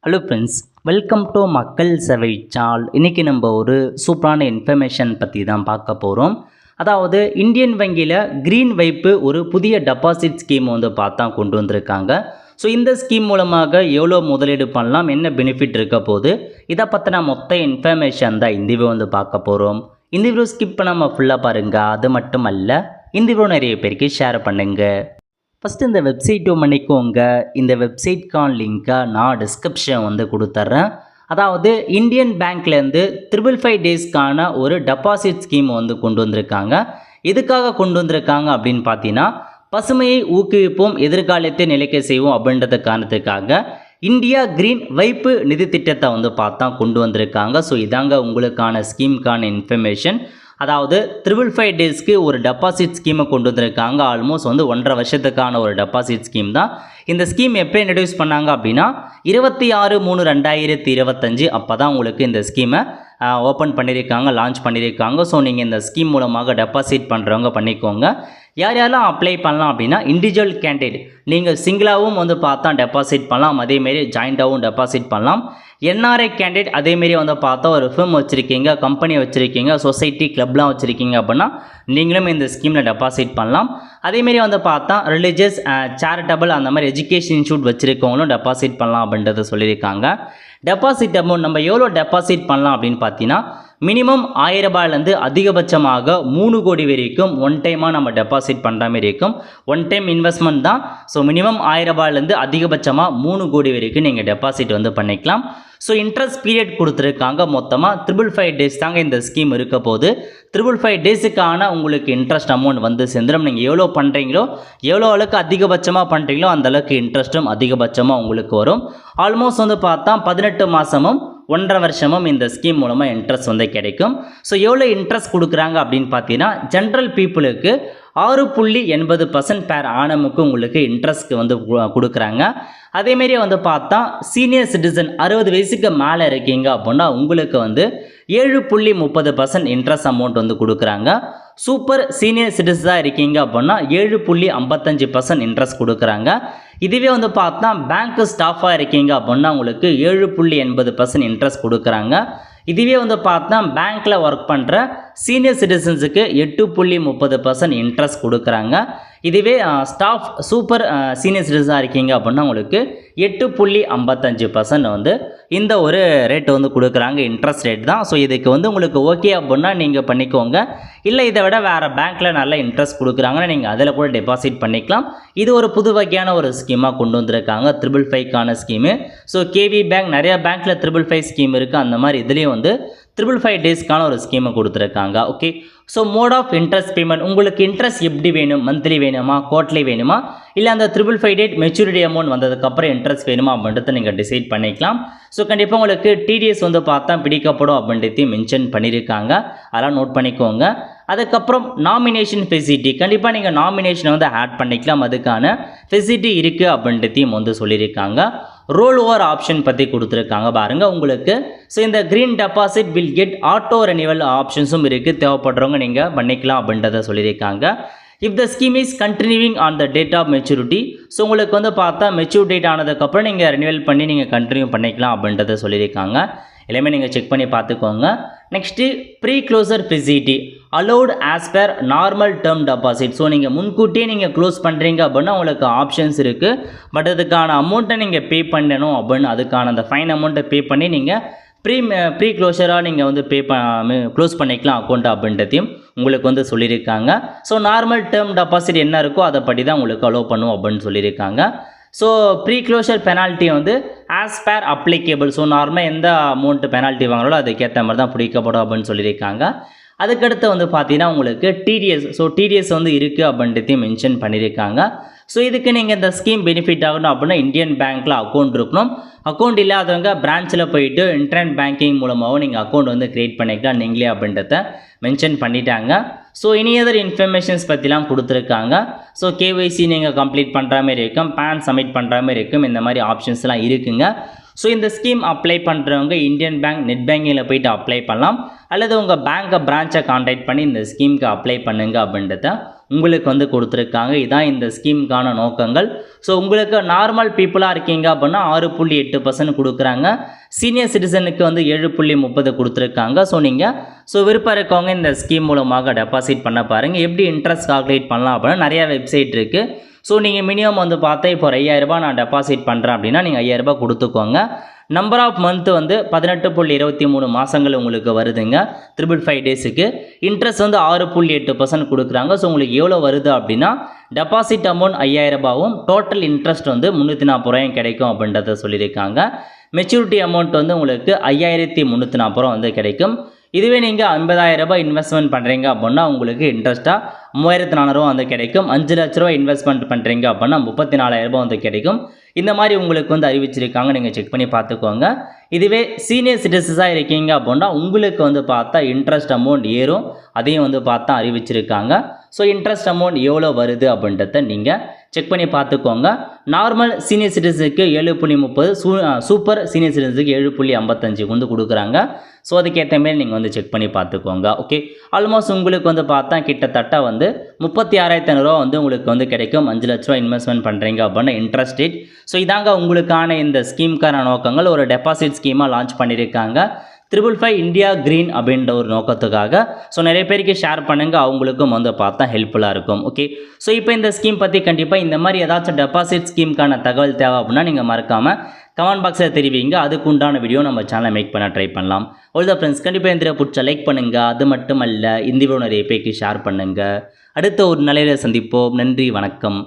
Hello friends, welcome to மக்கள் சேவை channel. இன்றைக்கி நம்ம ஒரு சூப்பரான இன்ஃபர்மேஷன் பற்றி தான் பார்க்க போகிறோம். அதாவது இந்தியன் வங்கியில் க்ரீன் வைப்பு ஒரு புதிய டெபாசிட் ஸ்கீம் பார்த்தா கொண்டு வந்திருக்காங்க. ஸோ இந்த ஸ்கீம் மூலமாக எவ்வளோ முதலீடு பண்ணலாம், என்ன பெனிஃபிட் இருக்க போகுது, இதை பற்றின மொத்த இன்ஃபர்மேஷன் தான் இந்த வீடியோ பார்க்க போகிறோம். இந்த வீடியோ ஸ்கிப் பண்ணாமல் ஃபுல்லாக பாருங்கள். அது மட்டும் அல்ல, இந்த வீடியோ நிறைய பேருக்கு ஷேர் பண்ணுங்கள். ஃபஸ்ட்டு இந்த வெப்சைட்டை பண்ணிக்கோங்க. இந்த வெப்சைட்கான லிங்க்கை நான் டிஸ்கிரிப்ஷன் கொடுத்துட்றேன். அதாவது இந்தியன் பேங்க்லேருந்து 555 டேஸ்க்கான ஒரு டெபாசிட் ஸ்கீம் கொண்டு வந்திருக்காங்க. எதுக்காக கொண்டு வந்திருக்காங்க அப்படின்னு பார்த்தீங்கன்னா, பசுமையை ஊக்குவிப்போம், எதிர்காலத்தை நிலைக்க செய்வோம் அப்படின்றது காரணத்துக்காக இந்தியா க்ரீன் வைப்பு நிதி திட்டத்தை பார்த்தா கொண்டு வந்திருக்காங்க. ஸோ இதாங்க உங்களுக்கான ஸ்கீமுக்கான இன்ஃபர்மேஷன். அதாவது 555 டேஸ்க்கு ஒரு டெபாசிட் ஸ்கீமை கொண்டு வந்திருக்காங்க. ஆல்மோஸ்ட் 1.5 வருஷத்துக்கான ஒரு டெபாசிட் ஸ்கீம் தான். இந்த ஸ்கீம் எப்போ இன்ட்ரடியூஸ் பண்ணாங்க அப்படின்னா 26/3/2025 அப்போ தான் உங்களுக்கு இந்த ஸ்கீமை ஓப்பன் பண்ணியிருக்காங்க, லான்ச் பண்ணியிருக்காங்க. ஸோ நீங்கள் இந்த ஸ்கீம் மூலமாக டெபாசிட் பண்ணுறவங்க பண்ணிக்கோங்க. யார் யாரெல்லாம் அப்ளை பண்ணலாம் அப்படின்னா, இண்டிவிஜுவல் கேண்டிடேட் நீங்கள் சிங்கிளாகவும் பார்த்தா டெபாசிட் பண்ணலாம், அதேமாரி ஜாயிண்டாகவும் டெபாசிட் பண்ணலாம். என்ஆர்ஐ கேண்டிடேட் அதேமாரி பார்த்தா ஒரு ஃபிர்ம் வச்சுருக்கீங்க, கம்பெனி வச்சுருக்கீங்க, சொசைட்டி கிளப்லாம் வச்சுருக்கீங்க அப்படின்னா நீங்களும் இந்த ஸ்கீமில் டெபாசிட் பண்ணலாம். அதேமாரி பார்த்தா ரிலீஜியஸ், சேரிட்டபிள் அந்த மாதிரி எஜுகேஷன் இன்ஸ்டியூட் வச்சுருக்கவங்களும் டெபாசிட் பண்ணலாம் அப்படின்றத சொல்லியிருக்காங்க. டெபாசிட் அமௌண்ட் நம்ம எவ்வளோ டெபாசிட் பண்ணலாம் அப்படின்னு பார்த்தீங்கன்னா, மினிமம் 1000 ரூபாயிலேருந்து அதிகபட்சமாக 3 கோடி வரைக்கும் ஒன் டைமாக நம்ம டெபாசிட் பண்ணுற மாதிரி இருக்கும். ஒன் டைம் இன்வெஸ்ட்மெண்ட் தான். ஸோ மினிமம் 1000 ரூபாயிலேருந்து அதிகபட்சமாக 3 கோடி வரைக்கும் நீங்கள் டெபாசிட் பண்ணிக்கலாம். ஸோ இன்ட்ரெஸ்ட் பீரியட் கொடுத்துருக்காங்க. மொத்தமாக 555 டேஸ் தாங்க இந்த ஸ்கீம் இருக்க போது. 555 டேஸுக்கான உங்களுக்கு இன்ட்ரெஸ்ட் அமௌண்ட் சேர்ந்துடும். நீங்கள் எவ்வளோ பண்ணுறீங்களோ, எவ்வளோ அளவுக்கு அதிகபட்சமாக பண்ணுறீங்களோ அந்த அளவுக்கு இன்ட்ரெஸ்ட்டும் அதிகபட்சமாக உங்களுக்கு வரும். ஆல்மோஸ்ட் பார்த்தா 18 மாதமும் 1.5 வருஷமும் இந்த ஸ்கீம் மூலமாக இன்ட்ரெஸ்ட் கிடைக்கும். ஸோ எவ்வளோ இன்ட்ரெஸ்ட் கொடுக்குறாங்க அப்படின்னு பார்த்தீங்கன்னா, ஜென்ரல் பீப்புளுக்கு 6.80% பேர் ஆனமுக்கு உங்களுக்கு இன்ட்ரெஸ்ட் கொடுக்குறாங்க. அதேமாரி பார்த்தா சீனியர் சிட்டிசன் 60 வயசுக்கு மேலே இருக்கீங்க அப்படின்னா உங்களுக்கு 7.30% இன்ட்ரெஸ்ட் அமௌண்ட் கொடுக்குறாங்க. சூப்பர் சீனியர் சிட்டிசனாக இருக்கீங்க அப்படின்னா 7.55% இன்ட்ரெஸ்ட் கொடுக்குறாங்க. இதுவே பார்த்தா பேங்க் ஸ்டாஃபாக இருக்கீங்க அப்படின்னா உங்களுக்கு 7.80% இன்ட்ரெஸ்ட் கொடுக்குறாங்க. இதுவே பார்த்தா பேங்க்கில் ஒர்க் பண்ணுற சீனியர் சிட்டிசன்ஸுக்கு 8.30% இன்ட்ரெஸ்ட் கொடுக்குறாங்க. இதுவே ஸ்டாஃப் சூப்பர் சீனியர் சிட்டிசனாக இருக்கீங்க அப்படின்னா உங்களுக்கு 8.55% இந்த ஒரு ரேட் கொடுக்குறாங்க. இன்ட்ரெஸ்ட் ரேட் தான். ஸோ இதுக்கு உங்களுக்கு ஓகே அப்படின்னா நீங்கள் பண்ணிக்கோங்க. இல்லை இதை விட வேறு பேங்க்கில் நல்ல இன்ட்ரெஸ்ட் கொடுக்குறாங்கன்னா நீங்கள் அதில் கூட டெபாசிட் பண்ணிக்கலாம். இது ஒரு புது வகையான ஒரு ஸ்கீமாக கொண்டு வந்திருக்காங்க, 555க்கான ஸ்கீமு. ஸோ கேவி பேங்க் நிறையா பேங்க்கில் 555 ஸ்கீம் இருக்குது. அந்த மாதிரி இதுலேயும் 555 டேஸ்க்கான ஒரு ஸ்கீமை கொடுத்துருக்காங்க. Okay, so mode of interest payment உங்களுக்கு இன்ட்ரெஸ்ட் எப்படி வேணும், மந்த்லி வேணுமா, குவார்ட்லி வேணுமா, இல்லை அந்த 555 டேட் மெச்சூரிட்டி அமௌண்ட் வந்ததுக்கப்புறம் இன்ட்ரெஸ்ட் வேணுமா அப்படின்றத நீங்கள் டிசைட் பண்ணிக்கலாம். ஸோ கண்டிப்பாக உங்களுக்கு டிடிஎஸ் பார்த்தா பிடிக்கப்படும் அப்படின்றதையும் மென்ஷன் பண்ணியிருக்காங்க. அதெல்லாம் நோட் பண்ணிக்கோங்க. அதுக்கப்புறம் நாமினேஷன் ஃபெசிலிட்டி கண்டிப்பாக நீங்கள் நாமினேஷனை ஆட் பண்ணிக்கலாம். அதுக்கான ஃபெசிலிட்டி இருக்குது அப்படின்றதையும் சொல்லியிருக்காங்க. ரோல் ஓவர் ஆப்ஷன் பற்றி கொடுத்துருக்காங்க பாருங்கள் உங்களுக்கு. ஸோ இந்த green deposit will get auto renewal ஆப்ஷன்ஸும் இருக்குது. தேவைப்படுறவங்க நீங்கள் பண்ணிக்கலாம் அப்படின்றத சொல்லியிருக்காங்க. If the scheme is continuing on the date of maturity, so உங்களுக்கு பார்த்தா மெச்சூர் டேட் ஆனதுக்கப்புறம் நீங்கள் ரெனிவல் பண்ணி நீங்கள் கண்டினியூ பண்ணிக்கலாம் அப்படின்றத சொல்லியிருக்காங்க. எல்லாமே நீங்கள் செக் பண்ணி பார்த்துக்கோங்க. Next pre closure facility allowed as per normal term deposit. So நீங்கள் முன்கூட்டியே நீங்கள் க்ளோஸ் பண்ணுறீங்க அப்படின்னா உங்களுக்கு ஆப்ஷன்ஸ் இருக்குது. பட் அதுக்கான அமௌண்ட்டை நீங்கள் பே பண்ணணும் அப்படின்னு அதுக்கான அந்த ஃபைன் அமௌண்ட்டை பே பண்ணி நீங்கள் ப்ரீ க்ளோஷராக நீங்கள் க்ளோஸ் பண்ணிக்கலாம் அக்கௌண்ட் அப்படின்றதையும் உங்களுக்கு சொல்லியிருக்காங்க. ஸோ நார்மல் டேர்ம் டெபாசிட் என்ன இருக்கோ அதை படி தான் உங்களுக்கு அலோவ் பண்ணும் அப்படின்னு சொல்லியிருக்காங்க. So pre closure penalty as per applicable. So நார்மலாக எந்த அமௌண்ட் பெனால்ட்டி வாங்குறாலோ அதுக்கேற்ற மாதிரி தான் பிடிக்கப்படும் அப்படின்னு சொல்லியிருக்காங்க. அதுக்கடுத்து பார்த்தீங்கன்னா உங்களுக்கு டிடிஎஸ். ஸோ டிடிஎஸ் இருக்குது அப்படின்றதையும் மென்ஷன் பண்ணியிருக்காங்க. ஸோ இதுக்கு நீங்கள் இந்த ஸ்கீம் பெனிஃபிட் ஆகணும் அப்படின்னா இந்தியன் பேங்க்கில் அக்கௌண்ட் இருக்கணும். அக்கௌண்ட் இல்லாதவங்க பிரான்ச்சில் போயிட்டு இன்டர்நெட் பேங்கிங் மூலமாகவும் நீங்கள் அக்கௌண்ட் க்ரியேட் பண்ணிக்கலாம் நீங்களே அப்படின்றத மென்ஷன் பண்ணிட்டாங்க. ஸோ இனி அதர் இன்ஃபர்மேஷன்ஸ் பற்றிலாம் கொடுத்துருக்காங்க. ஸோ கேஒய்சி நீங்கள் கம்ப்ளீட் பண்ணுற மாதிரி இருக்கும், பேன் சப்மிட் பண்ணுற மாதிரி இருக்கும், இந்த மாதிரி ஆப்ஷன்ஸ்லாம் இருக்குங்க. ஸோ இந்த ஸ்கீம் அப்ளை பண்ணுறவங்க இந்தியன் பேங்க் நெட் பேங்கிங்கில் போய்ட்டு அப்ளை பண்ணலாம். அல்லது உங்கள் பேங்க்கை பிரான்ச்சை கான்டாக்ட் பண்ணி இந்த ஸ்கீமுக்கு அப்ளை பண்ணுங்க அப்படின்றத உங்களுக்கு வந்து கொடுத்துருக்காங்க. இதான் இந்த ஸ்கீமுக்கான நோக்கங்கள். ஸோ உங்களுக்கு நார்மல் பீப்புளாக இருக்கீங்க அப்படின்னா 6.8% கொடுக்குறாங்க. சீனியர் சிட்டிசனுக்கு வந்து 7.30 கொடுத்துருக்காங்க. ஸோ விருப்பம் இருக்கவங்க இந்த ஸ்கீம் மூலமாக டெபாசிட் பண்ண பாருங்கள். எப்படி இன்ட்ரெஸ்ட் கால்குலேட் பண்ணலாம் அப்படின்னா நிறையா வெப்சைட் இருக்குது. ஸோ நீங்கள் மினிமம் வந்து பார்த்தா இப்போ ஒரு 5000 நான் டெபாசிட் பண்ணுறேன் அப்படின்னா நீங்கள் 5000 கொடுத்துக்கோங்க. நம்பர் ஆஃப் மந்த் வந்து 18.23 மாதங்கள் உங்களுக்கு வருதுங்க 555 டேஸுக்கு. இன்ட்ரெஸ்ட் வந்து 6.8% கொடுக்குறாங்க. ஸோ உங்களுக்கு எவ்வளோ வருது அப்படின்னா டெபாசிட் அமௌண்ட் 5000 டோட்டல் இன்ட்ரெஸ்ட் வந்து 340 கிடைக்கும் அப்படின்றத சொல்லியிருக்காங்க. மெச்சூரிட்டி அமௌண்ட் வந்து உங்களுக்கு 5340 வந்து கிடைக்கும். இதுவே நீங்கள் 50000 இன்வெஸ்ட்மெண்ட் பண்ணுறீங்க அப்படின்னா உங்களுக்கு இன்ட்ரெஸ்ட்டாக 3400 வந்து கிடைக்கும். 5 லட்ச ரூபா இன்வெஸ்ட்மெண்ட் பண்ணுறீங்க அப்படின்னா 34000 வந்து கிடைக்கும். இந்த மாதிரி உங்களுக்கு வந்து அறிவிச்சிருக்காங்க. நீங்கள் செக் பண்ணி பார்த்துக்கோங்க. இதுவே சீனியர் சிட்டிசன்ஸாக இருக்கீங்க அப்படின்னா உங்களுக்கு வந்து பார்த்தா இன்ட்ரெஸ்ட் அமௌண்ட் ஏறும். அதையும் வந்து பார்த்தா அறிவிச்சிருக்காங்க. ஸோ இன்ட்ரெஸ்ட் அமௌண்ட் எவ்வளோ வருது அப்படின்றத நீங்கள் செக் பண்ணி பார்த்துக்கோங்க. நார்மல் சீனியர் சிட்டிசனுக்கு 7.30, சூப்பர் சீனியர் சிட்டிசனுக்கு 7.55 வந்து கொடுக்குறாங்க. ஸோ அதுக்கேற்ற மாரி நீங்கள் வந்து செக் பண்ணி பார்த்துக்கோங்க. ஓகே, ஆல்மோஸ்ட் உங்களுக்கு வந்து பார்த்தா கிட்டத்தட்ட வந்து 36,500 வந்து உங்களுக்கு வந்து கிடைக்கும். 5 லட்ச ரூபா இன்வெஸ்ட்மெண்ட் பண்ணுறீங்க அப்படின்னா இன்ட்ரெஸ்ட் ரேட். ஸோ இதாங்க உங்களுக்கான இந்த ஸ்கீமுக்கான நோக்கங்கள். ஒரு டெபாசிட் ஸ்கீமாக லான்ச் பண்ணியிருக்காங்க 555 இந்தியா கிரீன் அப்படின்ற ஒரு நோக்கத்துக்காக. ஸோ நிறைய பேருக்கு ஷேர் பண்ணுங்கள், அவங்களுக்கும் வந்து பார்த்தா ஹெல்ப்ஃபுல்லாக இருக்கும். ஓகே, ஸோ இப்போ இந்த ஸ்கீம் பற்றி கண்டிப்பாக இந்த மாதிரி ஏதாச்சும் டெபாசிட் ஸ்கீமுக்கான தகவல் தேவை அப்படின்னா நீங்கள் மறக்காமல் கமெண்ட் பாக்ஸில் தெரிவிங்க. அதுக்கு உண்டான வீடியோ நம்ம சேனலை மேக் பண்ண ட்ரை பண்ணலாம். அவ்வளோதான் ஃப்ரெண்ட்ஸ், கண்டிப்பாக இந்த பிடிச்ச லைக் பண்ணுங்கள். அது மட்டும் அல்ல, இந்த வீடியோ நிறைய பேருக்கு ஷேர் பண்ணுங்கள். அடுத்த ஒரு நிலையில் சந்திப்போம். நன்றி, வணக்கம்.